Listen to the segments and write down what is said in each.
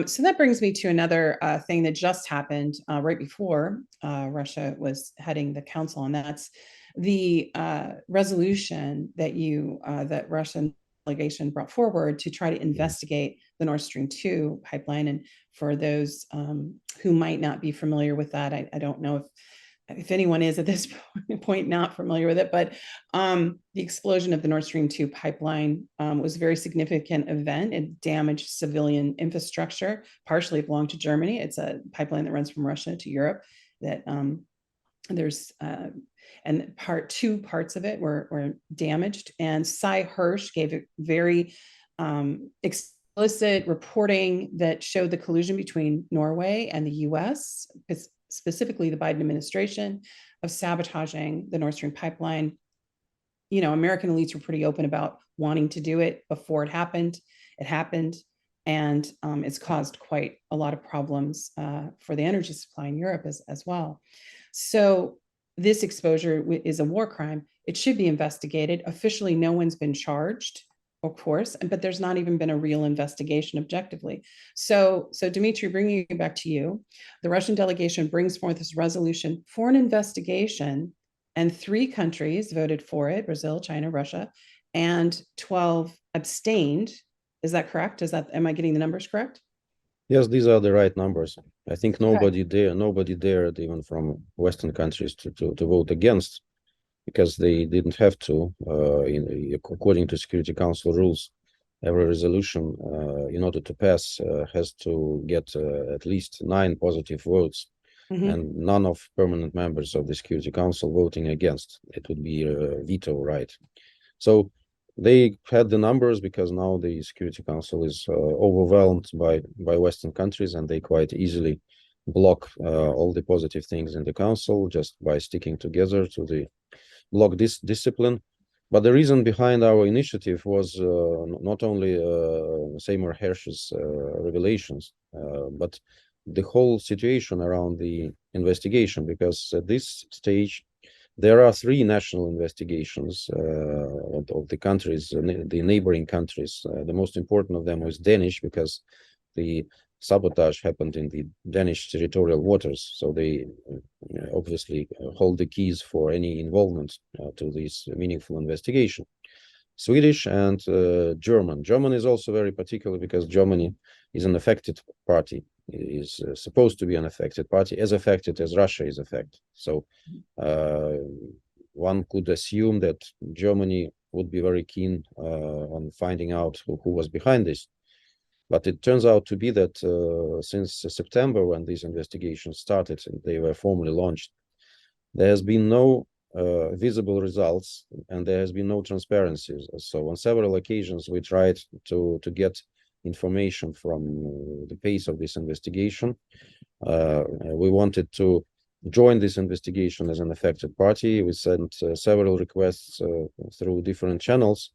So that brings me to another thing that just happened right before Russia was heading the council, and that's the resolution that that Russian delegation brought forward to try to investigate the Nord Stream 2 pipeline. And for those who might not be familiar with that, I don't know if anyone is at this point not familiar with it, but the explosion of the Nord Stream 2 pipeline was a very significant event. It damaged civilian infrastructure, partially belonged to Germany. It's a pipeline that runs from Russia to Europe that there's and two parts of it were damaged. And Cy Hirsch gave a very explicit reporting that showed the collusion between Norway and the US, specifically the Biden administration, of sabotaging the Nord Stream pipeline. You know, American elites were pretty open about wanting to do it before it happened. It happened, and it's caused quite a lot of problems for the energy supply in Europe as well. So this exposure is a war crime. It should be investigated. Officially, no one's been charged, of course, but there's not even been a real investigation objectively. So Dmitry, bringing it back to you, the Russian delegation brings forth this resolution for an investigation, and 3 countries voted for it: Brazil, China, Russia, and 12 abstained. Is that correct? Am I getting the numbers correct? Yes, these are the right numbers. I think nobody dared, even from Western countries, to vote against, because they didn't have to. According to Security Council rules, every resolution, in order to pass, has to get at least 9 positive votes, and none of permanent members of the Security Council voting against. It would be a veto right. So they had the numbers, because now the Security Council is overwhelmed by Western countries, and they quite easily block all the positive things in the Council just by sticking together to block this discipline. But the reason behind our initiative was not only Seymour Hersh's revelations, but the whole situation around the investigation, because at this stage there are 3 national investigations of the countries, the neighboring countries. The most important of them was Danish, because the sabotage happened in the Danish territorial waters. So they obviously hold the keys for any involvement to this meaningful investigation. Swedish and German. German is also very particular, because Germany is an affected party, is supposed to be an affected party, as affected as Russia is affected. So one could assume that Germany would be very keen on finding out who was behind this. But it turns out to be that since September, when these investigations started and they were formally launched, there has been no visible results, and there has been no transparency. So on several occasions we tried to get information from the pace of this investigation. We wanted to join this investigation as an affected party. We sent several requests through different channels,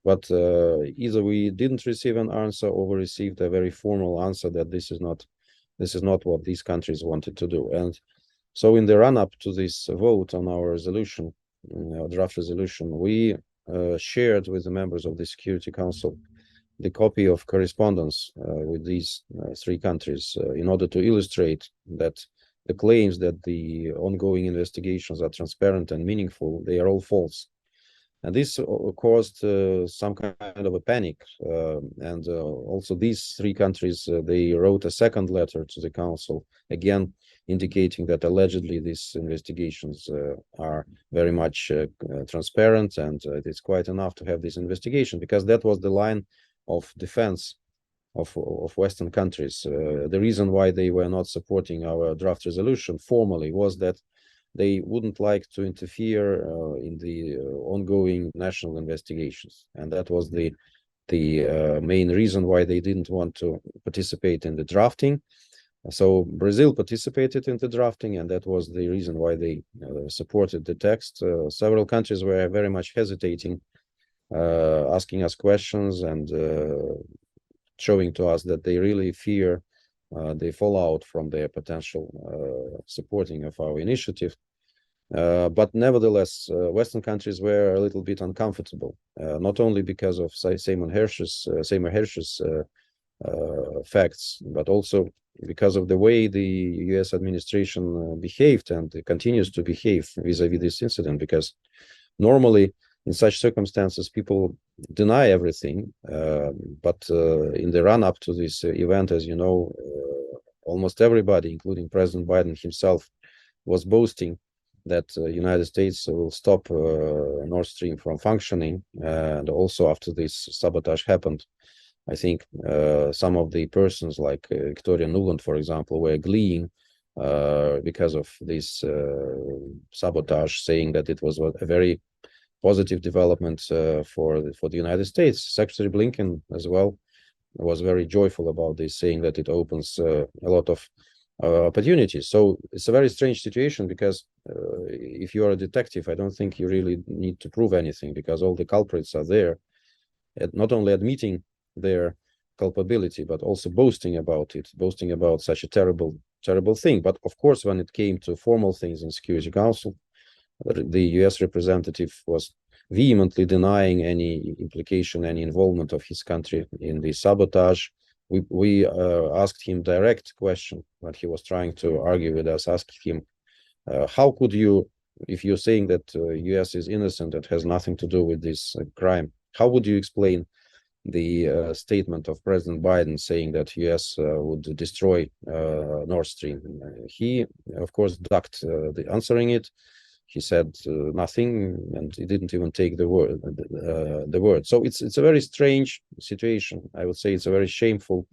but either we didn't receive an answer, or we received a very formal answer that this is not what these countries wanted to do. And so in the run-up to this vote on our resolution, draft resolution, we shared with the members of the Security Council the copy of correspondence with these 3 countries in order to illustrate that the claims that the ongoing investigations are transparent and meaningful, they are all false. And this caused some kind of a panic. And also these 3 countries, they wrote a second letter to the Council, again indicating that allegedly these investigations are very much transparent, and it's quite enough to have this investigation, because that was the line of defense of Western countries. The reason why they were not supporting our draft resolution formally was that they wouldn't like to interfere in the ongoing national investigations, and that was the main reason why they didn't want to participate in the drafting. So Brazil participated in the drafting, and that was the reason why they supported the text. Several countries were very much hesitating, asking us questions and showing to us that they really fear the fallout from their potential supporting of our initiative. But nevertheless, Western countries were a little bit uncomfortable, not only because of Seymour Hersh's facts, but also because of the way the U.S. administration behaved and continues to behave vis-a-vis this incident. Because normally in such circumstances, people deny everything, but in the run-up to this event, as you know, almost everybody, including President Biden himself, was boasting that United States will stop Nord Stream from functioning. And also after this sabotage happened, I think some of the persons like Victoria Nuland, for example, were gleeing because of this sabotage, saying that it was a very positive development for the United States. Secretary Blinken as well was very joyful about this, saying that it opens a lot of opportunities. So it's a very strange situation, because if you are a detective, I don't think you really need to prove anything, because all the culprits are there, not only admitting their culpability, but also boasting about it, boasting about such a terrible thing. But of course, when it came to formal things in Security Council, the US representative was vehemently denying any implication, any involvement of his country in the sabotage. We asked him direct question when he was trying to argue with us, asked him, how could you, if you're saying that US is innocent, it has nothing to do with this crime, how would you explain the statement of President Biden saying that US would destroy Nord Stream? He, of course, ducked the answering it. He said nothing, and he didn't even take the word. So it's a very strange situation. I would say it's a very shameful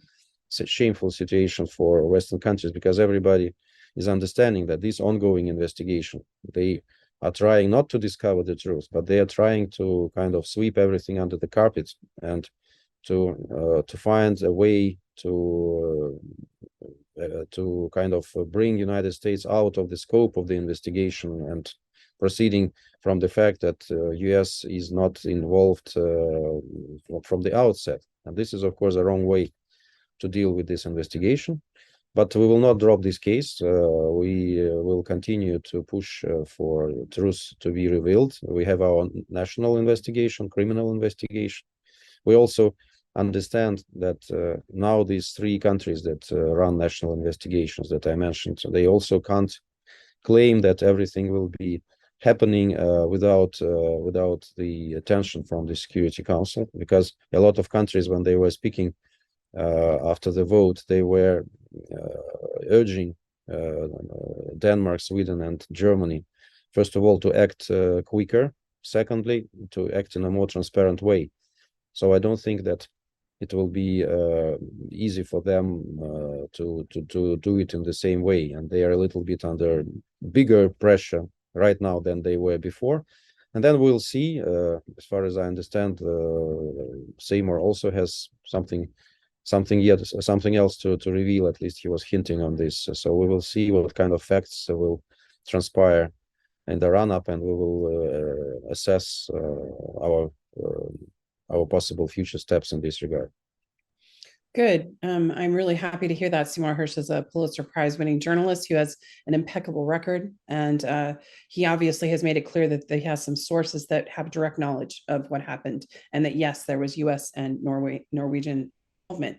situation for Western countries, because everybody is understanding that this ongoing investigation, they are trying not to discover the truth, but they are trying to kind of sweep everything under the carpet and to find a way to kind of bring United States out of the scope of the investigation, and proceeding from the fact that US is not involved from the outset. And this is, of course, a wrong way to deal with this investigation. But we will not drop this case. We will continue to push for truth to be revealed. We have our national investigation, criminal investigation. We also understand that now these three countries that run national investigations that I mentioned, they also can't claim that everything will be happening without the attention from the Security Council, because a lot of countries, when they were speaking after the vote, they were urging Denmark, Sweden, and Germany, first of all, to act quicker, secondly, to act in a more transparent way. So I don't think that it will be easy for them to do it in the same way, and they are a little bit under bigger pressure right now than they were before. And then we'll see. As far as I understand, Seymour also has something else to reveal. At least he was hinting on this. So we will see what kind of facts will transpire in the run-up, and we will assess our possible future steps in this regard. Good. I'm really happy to hear that. Seymour Hersh is a Pulitzer Prize-winning journalist who has an impeccable record, and he obviously has made it clear that he has some sources that have direct knowledge of what happened, and that yes, there was U.S. and Norwegian involvement.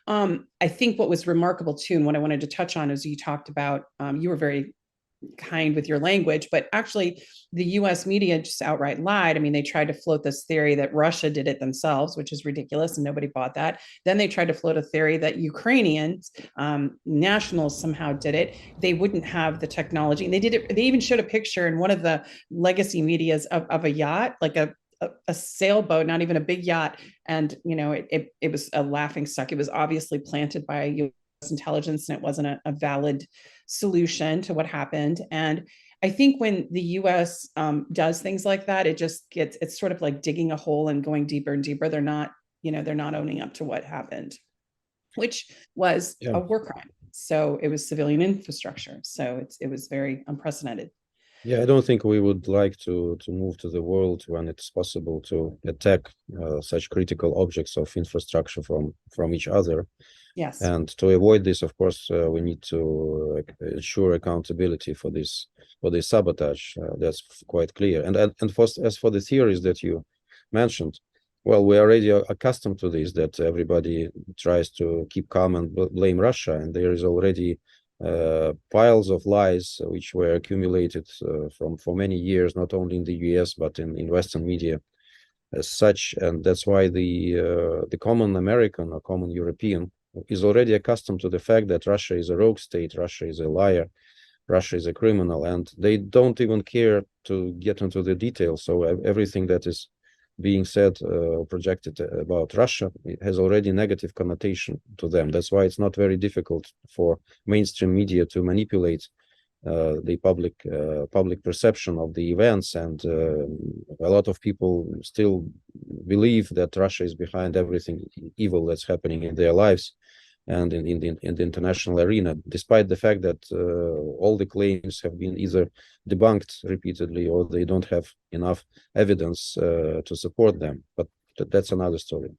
I think what was remarkable too, and what I wanted to touch on, is you talked about, you were very kind with your language, but actually the US media just outright lied. I mean, they tried to float this theory that Russia did it themselves, which is ridiculous, and nobody bought that. Then they tried to float a theory that Ukrainians, nationals, somehow did it. They wouldn't have the technology, and they did it. They even showed a picture in one of the legacy medias of a yacht, like a sailboat, not even a big yacht, and it was a laughing stock. It was obviously planted by US intelligence, and it wasn't a valid solution to what happened. And I think when the US does things like that, it's sort of like digging a hole and going deeper and deeper. They're not owning up to what happened, which was a war crime. So it was civilian infrastructure. So it was very unprecedented. Yeah, I don't think we would like to move to the world when it's possible to attack such critical objects of infrastructure from each other. Yes. And to avoid this, of course, we need to ensure accountability for this sabotage. That's quite clear. And as for the theories that you mentioned, Well, we are already accustomed to this, that everybody tries to keep calm and blame Russia, and there is already piles of lies which were accumulated from for many years, not only in the US but in Western media as such, and that's why the common American or common European is already accustomed to the fact that Russia is a rogue state, Russia is a liar, Russia is a criminal, and they don't even care to get into the details. So everything that is being said projected about Russia has already negative connotation to them. That's why it's not very difficult for mainstream media to manipulate the public perception of the events, and a lot of people still believe that Russia is behind everything evil that's happening in their lives and in the international arena, despite the fact that all the claims have been either debunked repeatedly or they don't have enough evidence to support them. But that's another story.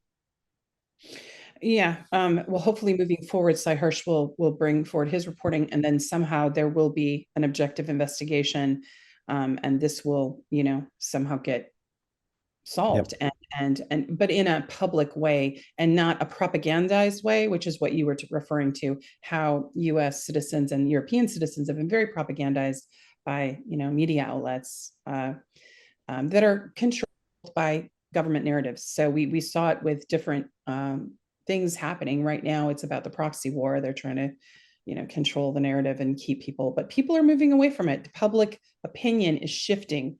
Yeah. Well, hopefully moving forward, Cy Hirsch will bring forward his reporting, and then somehow there will be an objective investigation, and this will, somehow get solved, but in a public way and not a propagandized way, which is what you were referring to, how US citizens and European citizens have been very propagandized by, media outlets that are controlled by government narratives. So we saw it with different things happening right now. It's about the proxy war. They're trying to, control the narrative and keep people, but people are moving away from it. Public opinion is shifting.